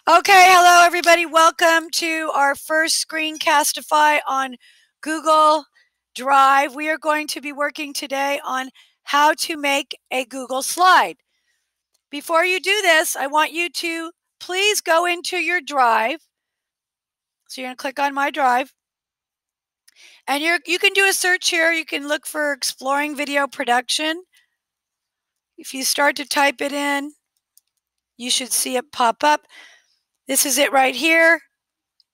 Okay, hello everybody. Welcome to our first Screencastify on Google Drive. We are going to be working today on how to make a Google slide. Before you do this, I want you to please go into your Drive. So you're going to click on My Drive. And you can do a search here. You can look for Exploring Video Production. If you start to type it in, you should see it pop up. This is it right here.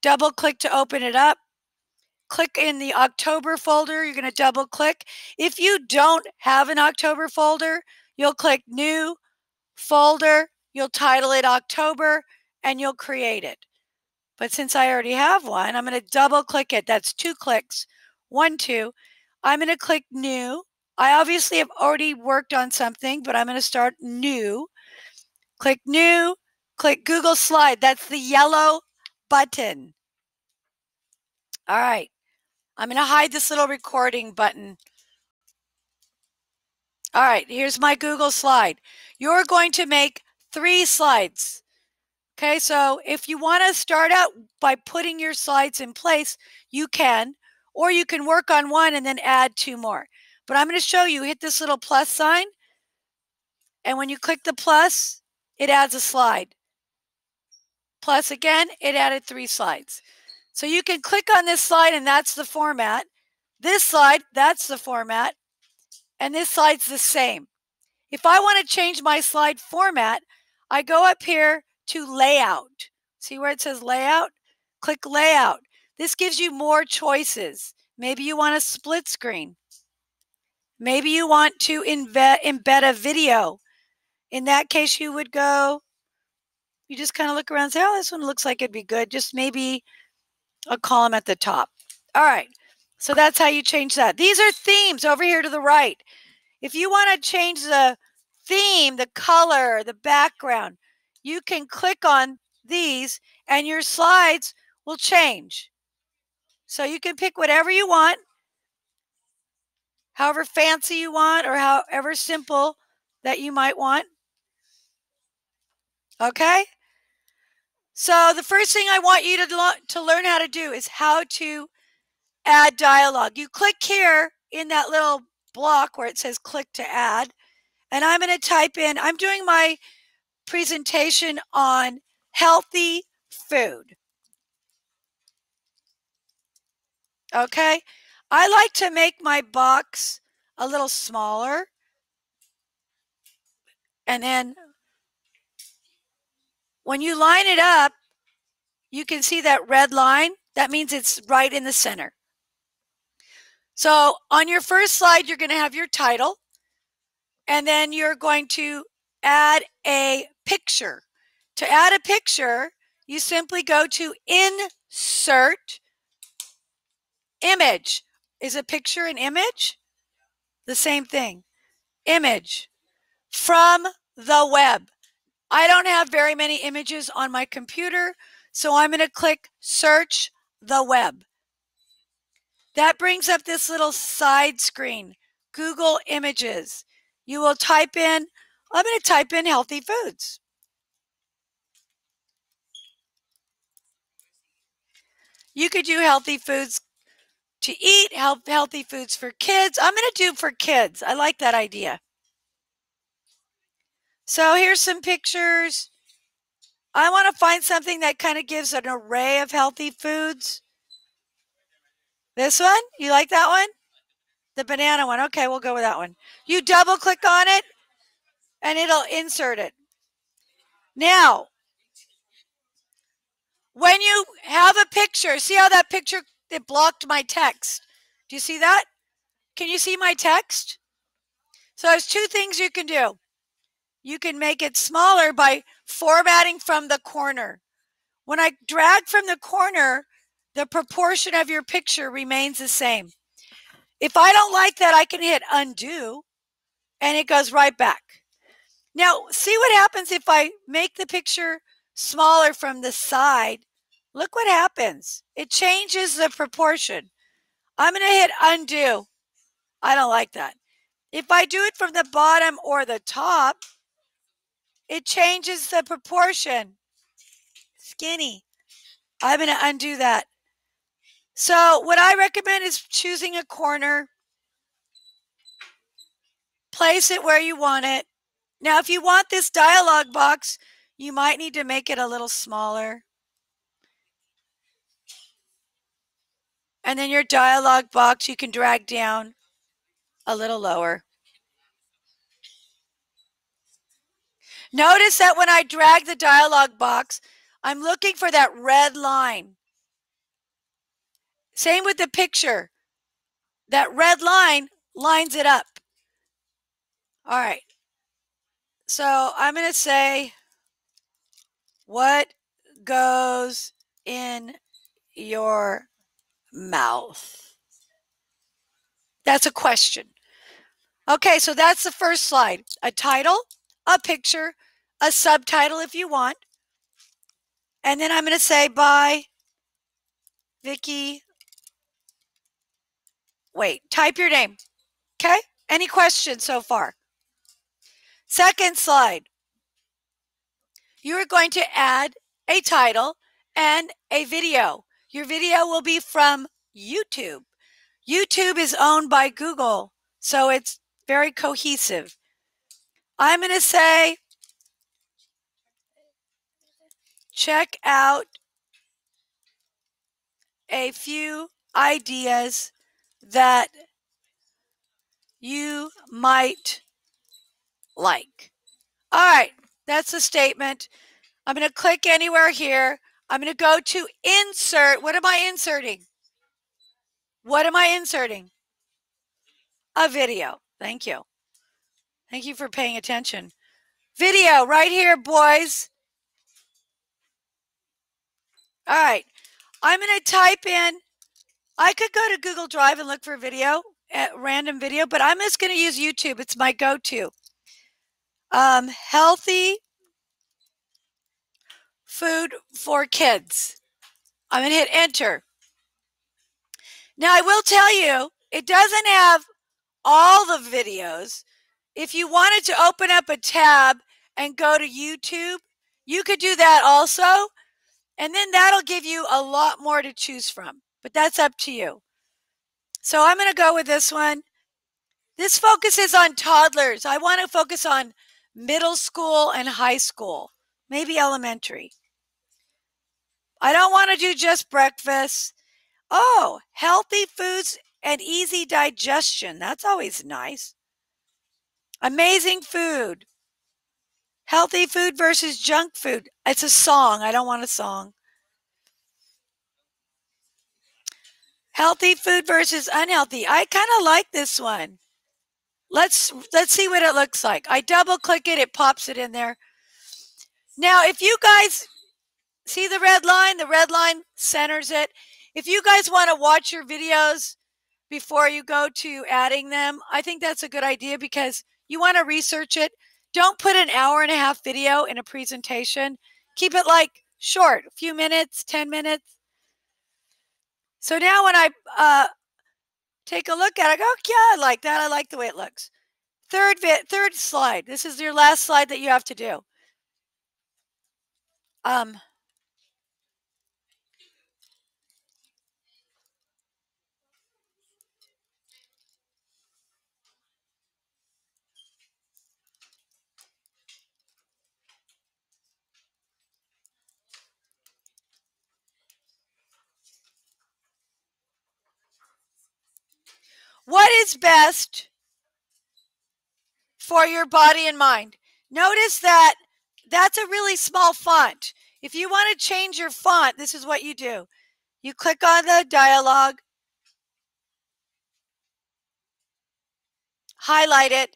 Double click to open it up. Click in the October folder. You're going to double click. If you don't have an October folder, you'll click New Folder. You'll title it October and you'll create it. But since I already have one, I'm going to double click it. That's 2 clicks. 1, 2. I'm going to click New. I obviously have already worked on something, but I'm going to start New. Click New. Click Google Slide. That's the yellow button. All right. I'm going to hide this little recording button. All right, here's my Google slide. You're going to make 3 slides. Okay, so if you want to start out by putting your slides in place, you can, or you can work on one and then add 2 more. But I'm going to show you, hit this little plus sign, and when you click the plus, it adds a slide. Plus again, it added 3 slides. So you can click on this slide and that's the format. This slide, that's the format. And this slide's the same. If I want to change my slide format, I go up here to Layout. See where it says Layout? Click Layout. This gives you more choices. Maybe you want a split screen. Maybe you want to embed a video. In that case, you would go, you just kind of look around and say, oh, this one looks like it'd be good. Just maybe a column at the top. All right, so that's how you change that. These are themes over here to the right. If you want to change the theme, the color, the background, you can click on these and your slides will change. So you can pick whatever you want, however fancy you want or however simple that you might want. Okay? So the first thing I want you to learn how to do is how to add dialogue. You click here in that little block where it says click to add. And I'm going to type in, I'm doing my presentation on healthy food. Okay, I like to make my box a little smaller. And then when you line it up, you can see that red line. That means it's right in the center. So on your first slide, you're going to have your title. And then you're going to add a picture. To add a picture, you simply go to Insert Image. Is a picture an image? The same thing. Image from the web. I don't have very many images on my computer, so I'm going to click Search the Web. That brings up this little side screen, Google Images. You will type in, I'm going to type in healthy foods. You could do healthy foods to eat, healthy foods for kids. I'm going to do for kids. I like that idea. So here's some pictures. I want to find something that kind of gives an array of healthy foods. This one? You like that one? The banana one. Okay, we'll go with that one. You double click on it and it'll insert it. Now, when you have a picture, see how that picture, it blocked my text. Do you see that? Can you see my text? So there's 2 things you can do. You can make it smaller by formatting from the corner. When I drag from the corner, the proportion of your picture remains the same. If I don't like that, I can hit undo and it goes right back. Now, see what happens if I make the picture smaller from the side. Look what happens. It changes the proportion. I'm going to hit undo. I don't like that. If I do it from the bottom or the top, it changes the proportion. Skinny. I'm going to undo that. So what I recommend is choosing a corner. Place it where you want it. Now, if you want this dialog box, you might need to make it a little smaller. And then your dialog box you can drag down a little lower. Notice that when I drag the dialog box, I'm looking for that red line. Same with the picture. That red line lines it up. All right. So I'm going to say, what goes in your mouth? That's a question. Okay, so that's the first slide. A title, a picture, a subtitle if you want. And then I'm going to say, by Vicki. Wait, type your name. Okay? Any questions so far? Second slide. You are going to add a title and a video. Your video will be from YouTube. YouTube is owned by Google, so it's very cohesive. I'm going to say, check out a few ideas that you might like. All right, that's a statement. I'm going to click anywhere here. I'm going to go to insert. What am I inserting? What am I inserting? A video. Thank you. Thank you for paying attention. Video right here, boys. All right. I'm going to type in, I could go to Google Drive and look for a video, random video, but I'm just going to use YouTube. It's my go-to. Healthy food for kids. I'm going to hit enter. Now, I will tell you, it doesn't have all the videos. If you wanted to open up a tab and go to YouTube, you could do that also. And then that'll give you a lot more to choose from. But that's up to you. So I'm going to go with this one. This focuses on toddlers. I want to focus on middle school and high school, maybe elementary. I don't want to do just breakfast. Oh, healthy foods and easy digestion. That's always nice. Amazing food. Healthy food versus junk food. It's a song. I don't want a song. Healthy food versus unhealthy. I kind of like this one. Let's see what it looks like. I double click it. It pops it in there. Now, if you guys see the red line centers it. If you guys want to watch your videos before you go to adding them, I think that's a good idea because you want to research it. Don't put an hour-and-a-half video in a presentation. Keep it like short, a few minutes, 10 minutes. So now when I take a look at it, I go, yeah, I like that. I like the way it looks. Third slide. This is your last slide that you have to do. What is best for your body and mind? Notice that that's a really small font. If you want to change your font, this is what you do. You click on the dialog, highlight it,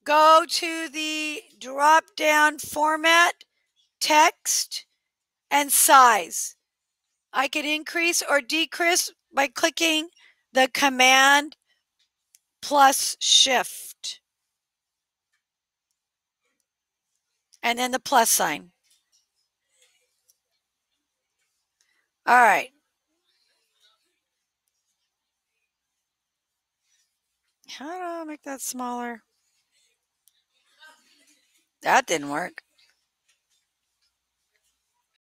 go to the drop-down format, text, and size. I can increase or decrease by clicking the Command plus Shift. And then the plus sign. All right. How do I make that smaller? That didn't work.